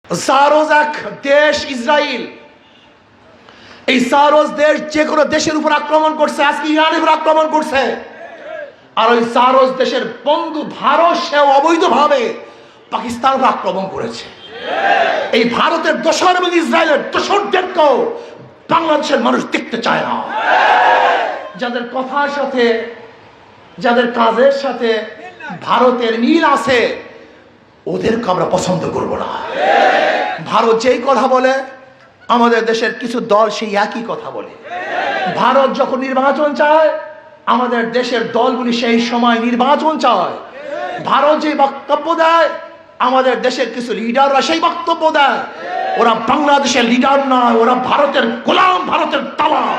সারোজ এক দেশ ইসরায়েল, এই সারোজ দেশ যে কোনো দেশের উপর আক্রমণ করছে, আজকে ইরানের উপর আক্রমণ করছে। আর ওই সারোজ দেশের বন্ধু ভারত সেও অবৈধভাবে পাকিস্তানের উপর আক্রমণ করেছে। এই ভারতের দোসর এবং ইসরায়েলের দোসরদেরকেও বাংলাদেশের মানুষ দেখতে চায় না। যাদের কথার সাথে যাদের কাজের সাথে ভারতের মিল আছে ওদেরকে আমরা পছন্দ করব না। ভারত যেই কথা বলে আমাদের দেশের কিছু দল সেই একই কথা বলে। ভারত যখন নির্বাচন চায় আমাদের দেশের দলগুলি সেই সময় নির্বাচন চায়। ভারত যে বক্তব্য দেয় আমাদের দেশের কিছু লিডাররা সেই বক্তব্য দেয়। ওরা বাংলাদেশের লিডার নয়, ওরা ভারতের গোলাম, ভারতের দালাল,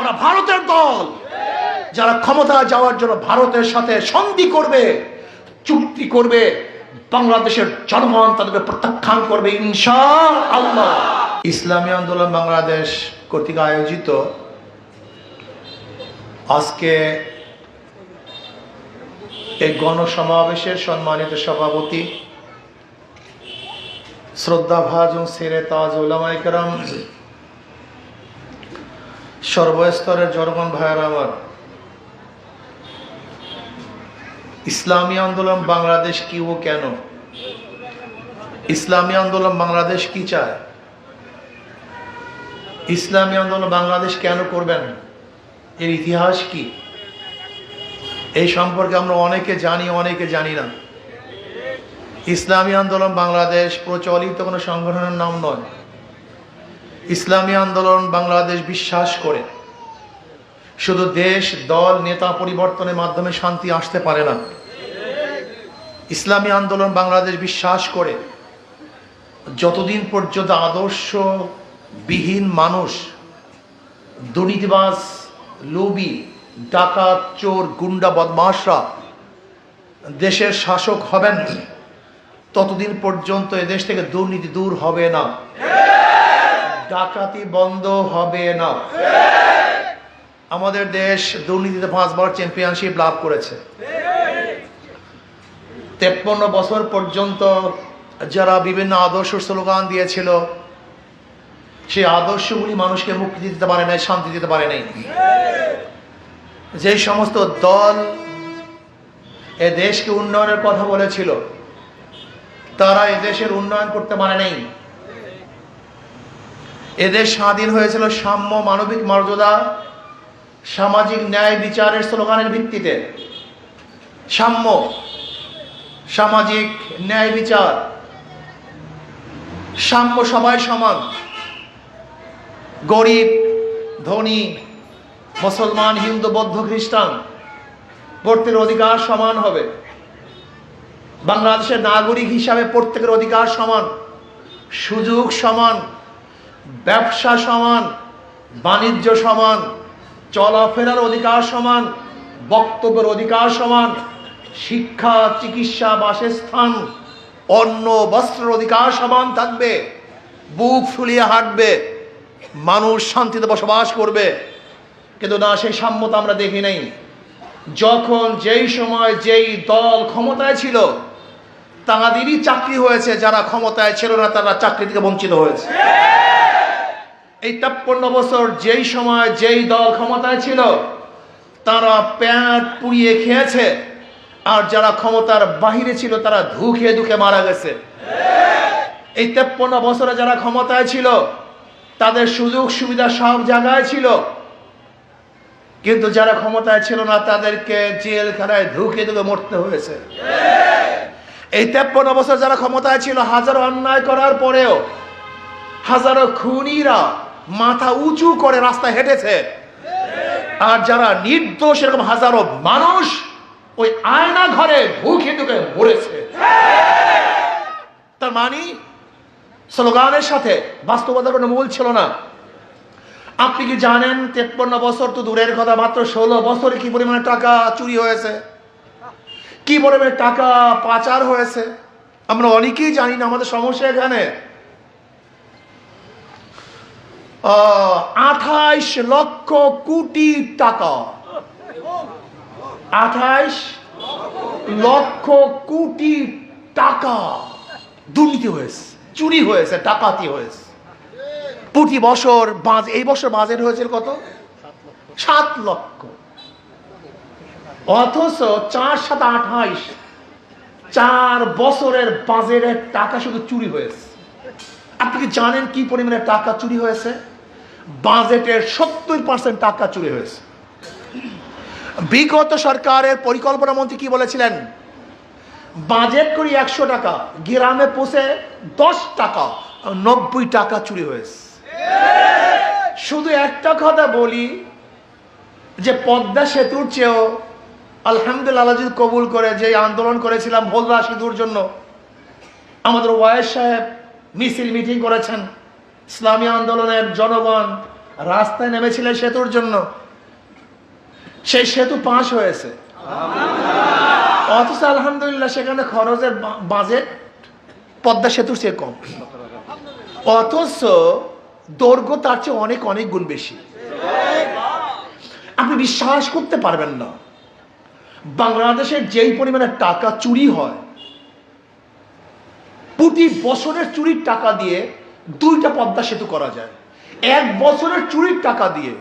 ওরা ভারতের দল। যারা ক্ষমতা যাওয়ার জন্য ভারতের সাথে সন্ধি করবে, চুক্তি করবে, বাংলাদেশের জনগণ তাদেরকে প্রত্যাখ্যান করবে ইনশাআল্লাহ। ইসলামী আন্দোলন বাংলাদেশ কর্তৃক আয়োজিত আজকে এই গণসমাবেশের সম্মানিত সভাপতি শ্রদ্ধাভাজন সেরে তাজ উলামায়ে কেরাম, সর্বস্তরের জনগণ ভাইয়ের আমার, ইসলামী আন্দোলন বাংলাদেশ কি ও কেন, ইসলামী আন্দোলন বাংলাদেশ কি চায়, ইসলামী আন্দোলন বাংলাদেশ কেন করবেন, এর ইতিহাস কি, এই সম্পর্কে আমরা অনেকে জানি অনেকে জানি না। ইসলামী আন্দোলন বাংলাদেশ প্রচলিত কোনো সংগঠনের নাম নয়। ইসলামী আন্দোলন বাংলাদেশ বিশ্বাস করে শুধু দেশ দল নেতা পরিবর্তনের মাধ্যমে শান্তি আসতে পারে না। ইসলামী আন্দোলন বাংলাদেশ বিশ্বাস করে যতদিন পর্যন্ত আদর্শবিহীন মানুষ, দুর্নীতিবাজ, লোভী, ডাকাত, চোর, গুন্ডা, বদমাশরা দেশের শাসক হবেন ততদিন পর্যন্ত এদেশ থেকে দুর্নীতি দূর হবে না, ডাকাতি বন্ধ হবে না। আমাদের দেশ দুর্নীতিতে 5 বার চ্যাম্পিয়নশিপ লাভ করেছে। 53 বছর পর্যন্ত যারা বিভিন্ন আদর্শ স্লোগান দিয়েছিল সেই আদর্শগুলি মানুষকে মুক্তি দিতে পারে নাই, শান্তি দিতে পারে নাই। যে সমস্ত দল এ দেশকে উন্নয়নের কথা বলেছিল তারা এদেশের উন্নয়ন করতে পারে নাই। এদেশ স্বাধীন হয়েছিল সাম্য, মানবিক মর্যাদা, সামাজিক ন্যায় বিচারের স্লোগানের ভিত্তিতে। সাম্য, সামাজিক ন্যায় বিচার, সাম্য, সবাই সমান, গরিব ধনী, মুসলমান, হিন্দু, বৌদ্ধ, খ্রিস্টান প্রত্যেকের অধিকার সমান হবে। বাংলাদেশের নাগরিক হিসাবে প্রত্যেকের অধিকার সমান, সুযোগ সমান, ব্যবসা সমান, বাণিজ্য সমান, চলাফেরার অধিকার সমান, বক্তব্যের অধিকার সমান, শিক্ষা, চিকিৎসা, বাসস্থান, অন্ন, বস্ত্রের অধিকার সমান থাকবে। বুক ফুলিয়ে হাঁটবে, মানুষ শান্তিতে বসবাস করবে। কিন্তু না, সেই সাম্যতা আমরা দেখি নাই। যখন যেই সময় যেই দল ক্ষমতায় ছিল তাদেরই চাকরি হয়েছে, যারা ক্ষমতায় ছিল না তারা চাকরি থেকে বঞ্চিত হয়েছে। এই 53 বছর যেই সময় যেই দল ক্ষমতায় ছিল তারা পেট পুড়িয়ে খেয়েছে, আর যারা ক্ষমতার বাহিরে ছিল তারা ধুকে ধুকে মারা গেছে। এই 53 বছরে যারা ক্ষমতায় ছিল তাদের সুযোগ সুবিধা সব জায়গায় ছিল, কিন্তু যারা ক্ষমতায় ছিল না তাদেরকে জেলখানায় ধুকে ধুকে মরতে হয়েছে। এই 53 বছর যারা ক্ষমতায় ছিল হাজারো অন্যায় করার পরেও হাজারো খুনিরা মাথা উঁচু করে রাস্তায় হেঁটেছে, আর যারা নির্দোষ এরকম হাজারো মানুষ ওই আয়না ঘরে ধুকে ধুকে মরেছে। তার মানে স্লোগানের সাথে বাস্তবতার কোনো মূল ছিল না। আপনি কি জানেন 53 বছর তো দূরের কথা, মাত্র 16 বছরে কি পরিমাণে টাকা চুরি হয়েছে, কি পরিমাণে টাকা পাচার হয়েছে আমরা অনেকেই জানি না। আমাদের সমস্যা এখানে 28 লক্ষ কোটি টাকা, 28 লক্ষ কোটি টাকা দুর্নীতি হয়েছে, চুরি হয়েছে, ডাকাতি হয়েছে। প্রতি বছর এই বছর বাজেট হয়েছে কত? 7 লক্ষ। অথচ 4 7 28 4 বছরের বাজেটের টাকা শুধু চুরি হয়েছে। আপনি কি জানেন কি পরিমাণে টাকা চুরি হয়েছে? বাজেটের 70% টাকা চুরি হয়েছে। বিগত সরকারের পরিকল্পনা মন্ত্রী কি বলেছিলেন? বাজেট করি 100 টাকা, গ্রামে পৌঁছে 10 টাকা, 90 টাকা চুরি হয়েছে। শুধু একটা কথা বলি যে পদ্মা সেতুর চেয়েও আলহামদুলিল্লাহ যদি কবুল করে, যে আন্দোলন করেছিলাম ভোলরা সেতুর জন্য, আমাদের ওয়াইস সাহেব মিছিল মিটিং করেছেন, ইসলামী আন্দোলনের জনগণ রাস্তায় নেমেছিলেন সেতুর জন্য, সেই সেতু পাস হয়েছে। অথচ আলহামদুলিল্লাহ সেখানে খরচের বাজেট পদ্মা সেতুর চেয়ে কম, অথচ দৈর্ঘ্য তার চেয়ে অনেক অনেক গুণ বেশি। আপনি বিশ্বাস করতে পারবেন না, বাংলাদেশের যেই পরিমাণে টাকা চুরি হয়, প্রতি বছরের চুরির টাকা দিয়ে 2টা পদ্মা সেতু করা যায়। 1 বছরের চুরির টাকা দিয়ে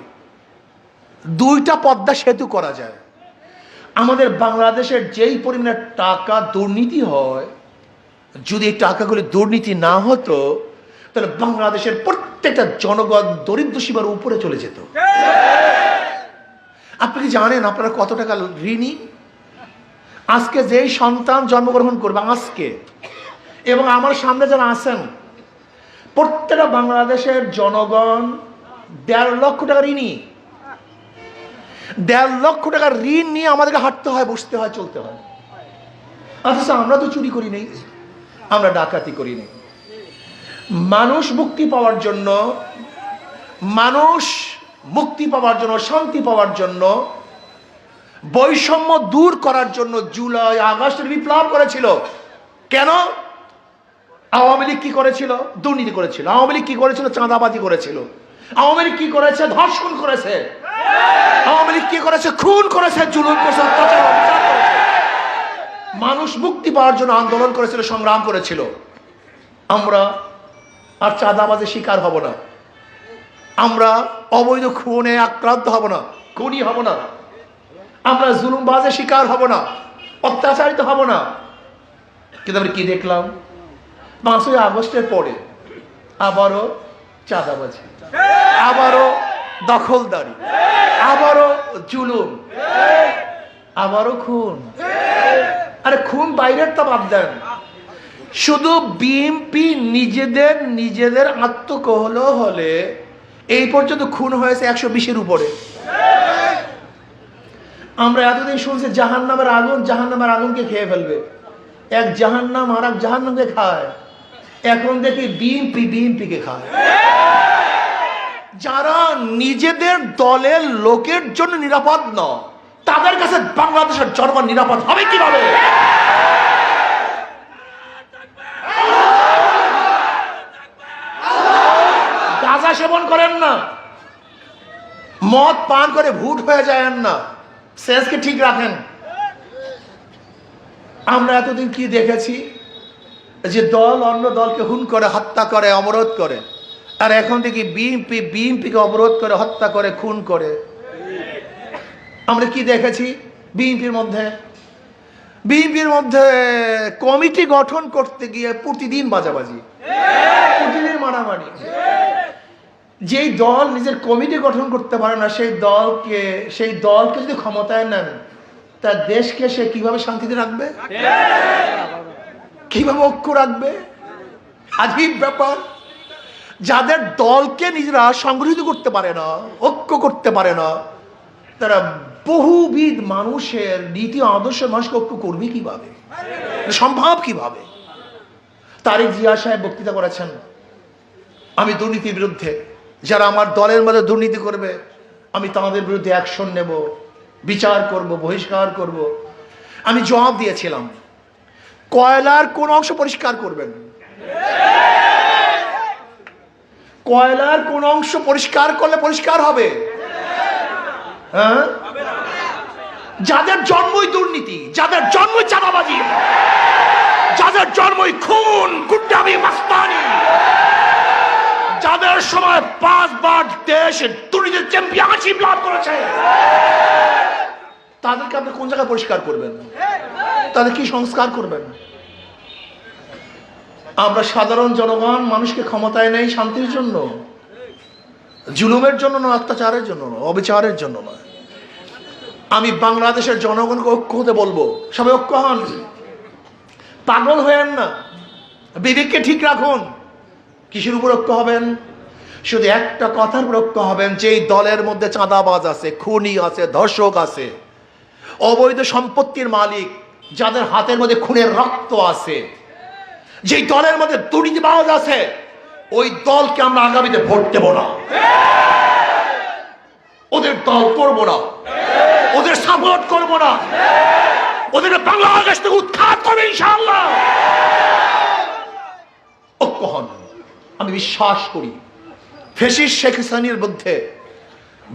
2টা পদ্মা সেতু করা যায়। আমাদের বাংলাদেশের যেই পরিমাণে টাকা দুর্নীতি হয়, যদি এই টাকাগুলি দুর্নীতি না হতো তাহলে বাংলাদেশের প্রত্যেকটা জনগণ দরিদ্র সীমার উপরে চলে যেত। আপনি কি জানেন আপনারা কত টাকা ঋণী? আজকে যেই সন্তান জন্মগ্রহণ করবে আজকে, এবং আমার সামনে যারা আছেন, প্রত্যেকটা বাংলাদেশের জনগণ 1.5 লক্ষ টাকা ঋণী। 1.5 লক্ষ টাকার ঋণ নিয়ে আমাদেরকে হাঁটতে হয়, বসতে হয়, চলতে হয়। অথচ আমরা তো চুরি করি নেই, আমরা ডাকাতি করি নেই। মানুষ মুক্তি পাওয়ার জন্য, শান্তি পাওয়ার জন্য, বৈষম্য দূর করার জন্য জুলাই আগস্টের বিপ্লব করেছিল। কেন? আওয়ামী লীগ কি করেছিল? দুর্নীতি করেছিল। আওয়ামী লীগ কি করেছিল? চাঁদাবাজি করেছিল। আওয়ামী লীগ কি করেছে? ধর্ষণ করেছে। আওয়ামী লীগ কি করেছে? খুন করেছে, জুলুম করেছে, অত্যাচার করেছে। মানুষ মুক্তি পাওয়ার জন্য আন্দোলন করেছিল, সংগ্রাম করেছিল। আমরা আর চাঁদাবাজের শিকার হব না, আমরা অবৈধ খুনে আক্রান্ত হব না, খুনি হব না, আমরা জুলুমবাজের শিকার হব না, অত্যাচারিত হব না। কিন্তু আমরা কি দেখলাম? 5ই আগস্টের পরে আবারও চাঁদাবাজি, আবারও দখলদারি, আবারও জুলুম, আবারও খুন। আরে খুন বাইরের তা বাদ দেন, শুধু বিএনপি নিজেদের আত্মকহল হলে এই পর্যন্ত খুন হয়েছে 120-এর উপরে। আমরা এতদিন শুনছি জাহান্নামের আগুনকে খেয়ে ফেলবে, এক জাহান্নাম আর এক জাহান্নামকে খায়। এখন দেখি বিএনপিকে খায়। যারা নিজেদের দলের লোকের জন্য নিরাপদ নয়, তাদের কাছে বাংলাদেশের জনগণ নিরাপদ হবে কিভাবে? গাঁজা সেবন করেন না, মদ পান করে ভূত হয়ে যায়েন না, সেন্সকে ঠিক রাখেন। আমরা এতদিন কি দেখেছি? যে দল অন্য দলকে খুন করে, হত্যা করে, অবরোধ করে। আর এখন দেখি বিএনপিকে অবরোধ করে, হত্যা করে, খুন করে। আমরা কি দেখেছি? বিএনপির মধ্যে কমিটি গঠন করতে গিয়ে প্রতিদিন বাজাবাজি, প্রতিদিন মারামারি। যেই দল নিজের কমিটি গঠন করতে পারে না, সেই দলকে যদি ক্ষমতায় নেন, তার দেশকে সে কিভাবে শান্তিতে রাখবে? কিভাবে ঐক্য রাখবে? আজীব ব্যাপার। যাদের দলকে নিজেরা সংগঠিত করতে পারে না, ঐক্য করতে পারে না, তারা বহুবিধ মানুষের নীতি আদর্শ মানুষকে ঐক্য করবে কিভাবে? সম্ভব কিভাবে? তারেক জিয়া সাহেব বক্তৃতা করেছেন, আমি দুর্নীতির বিরুদ্ধে, যারা আমার দলের মধ্যে দুর্নীতি করবে আমি তাদের বিরুদ্ধে অ্যাকশন নেব, বিচার করব, বহিষ্কার করব। আমি জবাব দিয়েছিলাম, কয়লার কোন অংশ পরিষ্কার করবেন? কয়লার কোন অংশ পরিষ্কার করলে পরিষ্কার হবে? হ্যাঁ, যাদের জন্মই দুর্নীতি, যাদের জন্মই চাঁদাবাজি, যাদের জন্মই খুন, গুন্ডামি, মাস্তানি, যাদের সময় 5 বার দেশ দুর্নীতির চ্যাম্পিয়নশিপ লাভ করেছে, তাদেরকে আপনি কোন জায়গায় পরিষ্কার করবেন? তাদের কি সংস্কার করবেন? আমরা সাধারণ জনগণ মানুষকে ক্ষমতায় নেই শান্তির জন্য, জুলুমের জন্য না, অত্যাচারের জন্য না, অবিচারের জন্য না। আমি বাংলাদেশের জনগণকে ঐক্য হতে বলবো। সবাই ঐক্য হন, পাগল হয়েন না, বিবেককে ঠিক রাখুন। কিসের উপর ঐক্য হবেন? শুধু একটা কথার উপর ঐক্য হবেন, যেই দলের মধ্যে চাঁদাবাজ আছে, খুনি আছে, ধর্ষক আছে, অবৈধ সম্পত্তির মালিক, যাদের হাতের মধ্যে খুনের রক্ত আছে, যেই দলের মধ্যে দুর্নীতিবাজ আছে, ওই দলকে আমরা আগামীতে ভোট দেব না, ওদের দল করব না, ওদের সাপোর্ট করব না, ওদেরকে বাংলাদেশ থেকে উৎখাত করবে ইনশাআল্লাহ। ঐক্য হন। আমি বিশ্বাস করি ফ্যাসিস্ট শেখ হাসিনার বিরুদ্ধে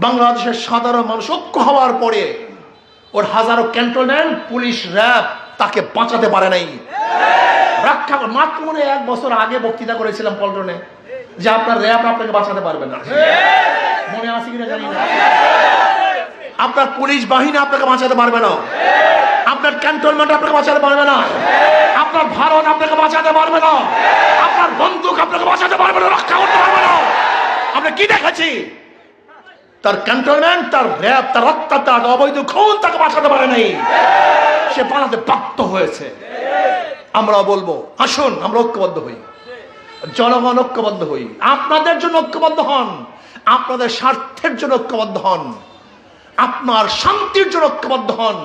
বাংলাদেশের সাধারণ মানুষ ঐক্য হওয়ার পরে ওর হাজারো ক্যান্টনমেন্ট, পুলিশ, র্যাব তাকে বাঁচাতে পারে নাই। রক্ষা মাত্র মনে 1 বছর আগে বক্তৃতা করেছিলাম পল্টনে যে আপনার র্যাব আপনাকে বাঁচাতে পারবে না। মনে আছে কিনা জানি না। আপনার পুলিশ বাহিনী আপনাকে বাঁচাতে পারবে না, আপনার ক্যান্টনমেন্ট আপনাকে বাঁচাতে পারবে না, আপনার ভারত আপনাকে বাঁচাতে পারবে না, আপনার বন্দুক আপনাকে বাঁচাতে পারবে না, রক্ষা করতে পারবে না। আমরা কি দেখেছি? তার ক্যান্টনমেন্ট, তার র্যাব, তার অত্যাচার, অবৈধ খুন তাকে বাঁচাতে পারে নাই, সে পালাতে বাধ্য হয়েছে। আমরা বলবো আসুন আমরা ঐক্যবদ্ধ হই, জনগণ ঐক্যবদ্ধ হই, আপনাদের জন্য ঐক্যবদ্ধ হন, আপনাদের স্বার্থের জন্য ঐক্যবদ্ধ হন, আপনার শান্তির জন্য ঐক্যবদ্ধ হন।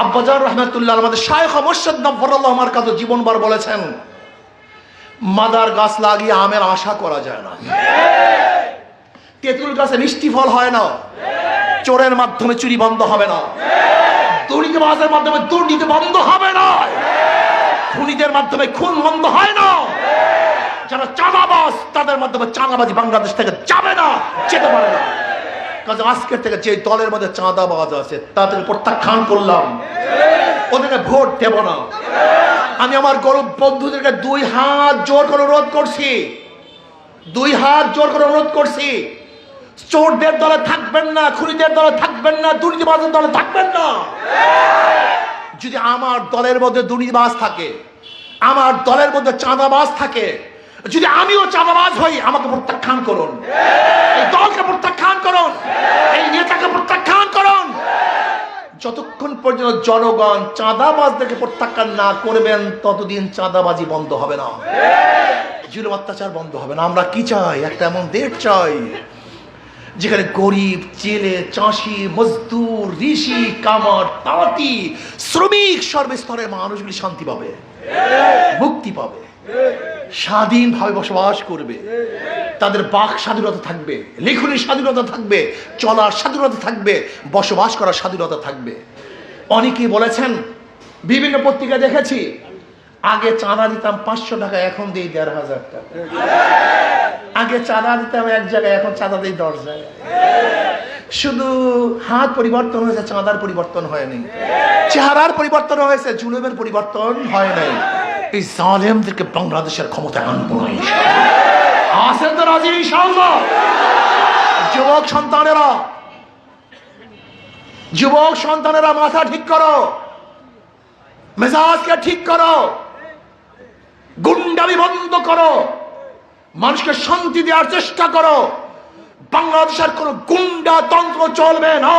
আব্বাজার রহমাতুল্লাহ আমাদের শায়খ মুর্শিদ নব্বরুল্লাহ আমার কাছে জীবনভর বলেছেন, মাদার গাছ লাগিয়ে আমের আশা করা যায় না, তেঁতুল গাছে মিষ্টি ফল হয় না, চোরের মাধ্যমে চুরি বন্ধ হবে না, দুর্নীতিবাজের মাধ্যমে দুর্নীতি বন্ধ হবে না, খুনিদের মাধ্যমে খুন বন্ধ হয় না, যারা চাঁদাবাজ তাদের মাধ্যমে চাঁদাবাজি বাংলাদেশ থেকে যাবে না, যেতে পারে না। কাজে আজকের থেকে যে দলের মধ্যে চাঁদাবাজ আছে তাদের প্রত্যাখ্যান করলাম, ওদেরকে ভোট দেব না। আমি আমার গরিব বন্ধুদেরকে 2 হাত জোর করে অনুরোধ করছি, 2 হাত জোর করে অনুরোধ করছি, চোরদের দলে থাকবেন না, খুনিদের দলে থাকবেন না, দুর্নীতিবাজের দলে থাকবেন না। যদি আমার দলের মধ্যে দুর্নীতিবাজ থাকে, আমার দলের মধ্যে চাঁদাবাজ থাকে, যদি আমিও চাঁদাবাজ হই, আমাকে প্রত্যাখ্যান করুন, এই দলকে প্রত্যাখ্যান করুন, এই নেতাকে প্রত্যাখ্যান করুন। যতক্ষণ পর্যন্ত জনগণ চাঁদাবাজদেরকে প্রত্যাখ্যান না করবেন ততদিন চাঁদাবাজি বন্ধ হবে না, জুলুম অত্যাচার বন্ধ হবে না। আমরা কি চাই? একটা এমন দেশ চাই যেখানে গরিব, জেলে, চাষি, মজদুর, ঋষি, কামার, তাঁতি, শ্রমিক, সর্বস্তরের মানুষগুলি শান্তি পাবে, মুক্তি পাবে, স্বাধীনভাবে বসবাস করবে, তাদের বাক স্বাধীনতা থাকবে, লেখনের স্বাধীনতা থাকবে, চলার স্বাধীনতা থাকবে, বসবাস করার স্বাধীনতা থাকবে। অনেকেই বলেছেন, বিভিন্ন পত্রিকা দেখেছি, আগে চাঁদা দিতাম 500 টাকা, এখন দিই 1500 টাকা। আগে চাঁদা দিতাম 1 জায়গায়, এখন চাঁদা দিই 10 জায়গায়। শুধু হাত পরিবর্তন হয়েছে, চাঁদার পরিবর্তন হয়নি, চেহারার পরিবর্তন হয়েছে, জুলুমের পরিবর্তন হয় নাই। এই জালেমদেরকে বাংলাদেশের ক্ষমতায় আনবো না। আছেন তো রাজি ইনশাআল্লাহ? যুবক সন্তানেরা মাথা ঠিক করো, মেজাজকে ঠিক করো, গুন্ডামি বন্ধ করো, মানুষকে শান্তি দেওয়ার চেষ্টা করো। বাংলাদেশের কোন গুন্ডাতন্ত্র চলবে না,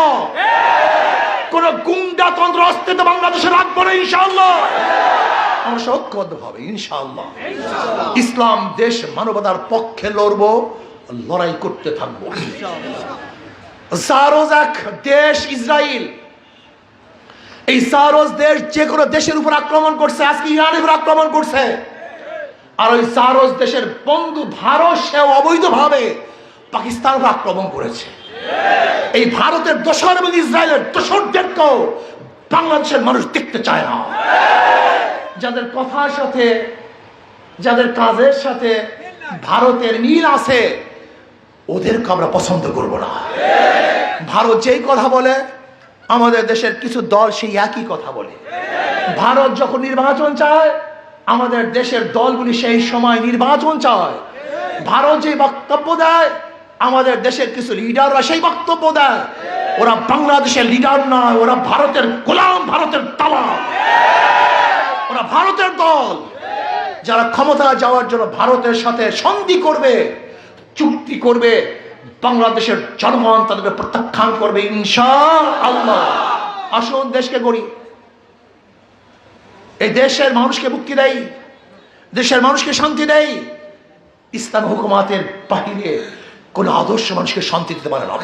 কোন গুন্ডাতন্ত্র অস্তিত্ব বাংলাদেশে রাখবো না ইনশাআল্লাহ। আমরা ঐক্যবদ্ধ ভাবে ইনশাআল্লাহ ইসলাম দেশ মানবতার পক্ষে লড়বো, লড়াই করতে থাকবো। জারোজ এক দেশ ইসরায়েল, এই জারোজ দেশ যে কোনো দেশের উপর আক্রমণ করছে, আজকে ইরানের উপর আক্রমণ করছে। আর ওই জারোজ দেশের বন্ধু ভারত, সে অবৈধভাবে পাকিস্তানের উপর আক্রমণ করেছে। এই ভারতের দোসর এবং ইসরায়েলের দোসরদেরকেও বাংলাদেশের মানুষ দেখতে চায় না। যাদের কথার সাথে, যাদের কাজের সাথে ভারতের মিল আছে, ওদেরকে আমরা পছন্দ করব না। ভারত যেই কথা বলে, আমাদের দেশের কিছু দল সেই একই কথা বলে। ভারত যখন নির্বাচন চায়, আমাদের দেশের দলগুলি সেই সময় নির্বাচন চায়। ভারত যে বক্তব্য দেয়, আমাদের দেশের কিছু লিডাররা সেই বক্তব্য দেয়। ওরা বাংলাদেশের লিডার নয়, ওরা ভারতের গোলাম, ভারতের দালাল, ওরা ভারতের দল, যারা ক্ষমতায় যাওয়ার জন্য ভারতের সাথে সন্ধি করবে, চুক্তি করবে। বাংলাদেশের জনগণ তাদেরকে প্রত্যাখ্যান করবে ইনশাআল্লাহ। আসুন দেশকে গড়ি, এই দেশের মানুষকে মুক্তি দেয়, দেশের মানুষকে শান্তি দেয়। ইসলাম হুকুমাতের বাহিরে কোন আদর্শ মানুষকে শান্তি দিতে পারে না।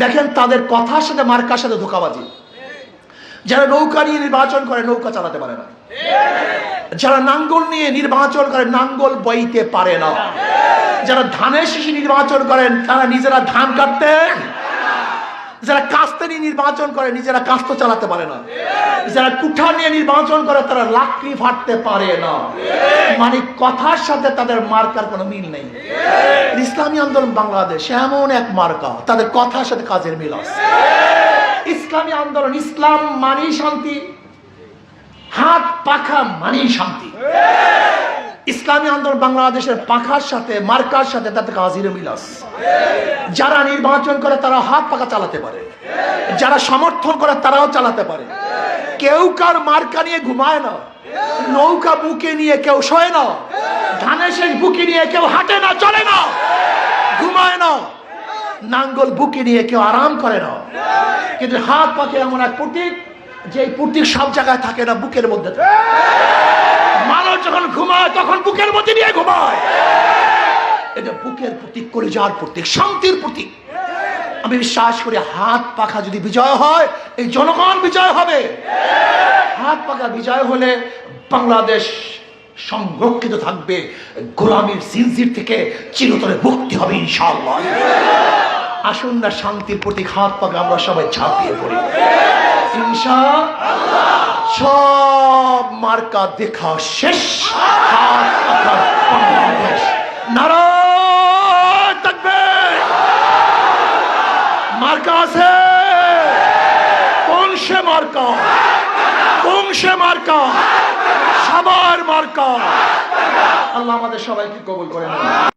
দেখেন তাদের কথার সাথে মার্কার সাথে ধোঁকাবাজি। যারা নৌকা নিয়ে নির্বাচন করে নৌকা চালাতে পারে না, যারা নাঙ্গল নিয়ে নির্বাচন করে নাঙ্গল বইতে পারে না, যারা ধানের শীষে নির্বাচন করেন তারা নিজেরা ধান কাটতে, যারা কাস্তে নিয়ে নির্বাচন করে নিজেরা কাস্ত চালাতে পারে না, যারা কুঠা নিয়ে নির্বাচন করে তারা লাকড়ি ফাটতে পারে না। মানে কথার সাথে তাদের মার্কার কোনো মিল নেই। ইসলামী আন্দোলন বাংলাদেশ এমন এক মার্কা, তাদের কথার সাথে কাজের মিল আছে। ইসলামী আন্দোলন, ইসলাম মানেই শান্তি, হাত পাখা মানেই শান্তি। ইসলামী আন্দোলন বাংলাদেশের পাখার সাথে মার্কার সাথে তাদের কাজের মিল আছে। যারা নির্বাচন করে তারা হাত পাখা চালাতে পারে, যারা সমর্থন করে তারাও চালাতে পারে। কেউ কার মার্কা নিয়ে ঘুমায় না, নৌকা বুকে নিয়ে কেউ শোয় না, ধানের শেষ বুকে নিয়ে কেউ হাঁটে না, চলে না, ঘুমায় না, নাঙ্গল বুকে নিয়ে কেউ আরাম করে না। কিন্তু হাত পাখে এমন এক প্রতীক, যে প্রতীক সব জায়গায় থাকে না, বুকের মধ্যে থাকে। মানুষ যখন ঘুমায় তখন বুকের মধ্যে নিয়ে ঘুমায়। এটা বুকের প্রতীক, কলিজার প্রতীক, শান্তির প্রতীক। আমি বিশ্বাস করি হাত পাখা যদি বিজয় হয়, এই জনগণ বিজয় হবে। হাত পাখা বিজয় হলে বাংলাদেশ সংরক্ষিত থাকবে, গোলামীর জিনজির থেকে চিরতরে মুক্তি হবে ইনশাআল্লাহ। আসুন না শান্তির প্রতীক হাত পাখা আমরা সবাই ঝাঁপিয়ে পড়ি ইনশাআল্লাহ। সব মার্কা দেখা শেষ, হাত পাখার বাংলাদেশ। নারায়ে তাকবীর। মার্কা আছে, কোন সে মার্কা, কোন সে মার্কা, সবার মার্কা। আল্লাহ আমাদের সবাইকে কবুল করে নেন।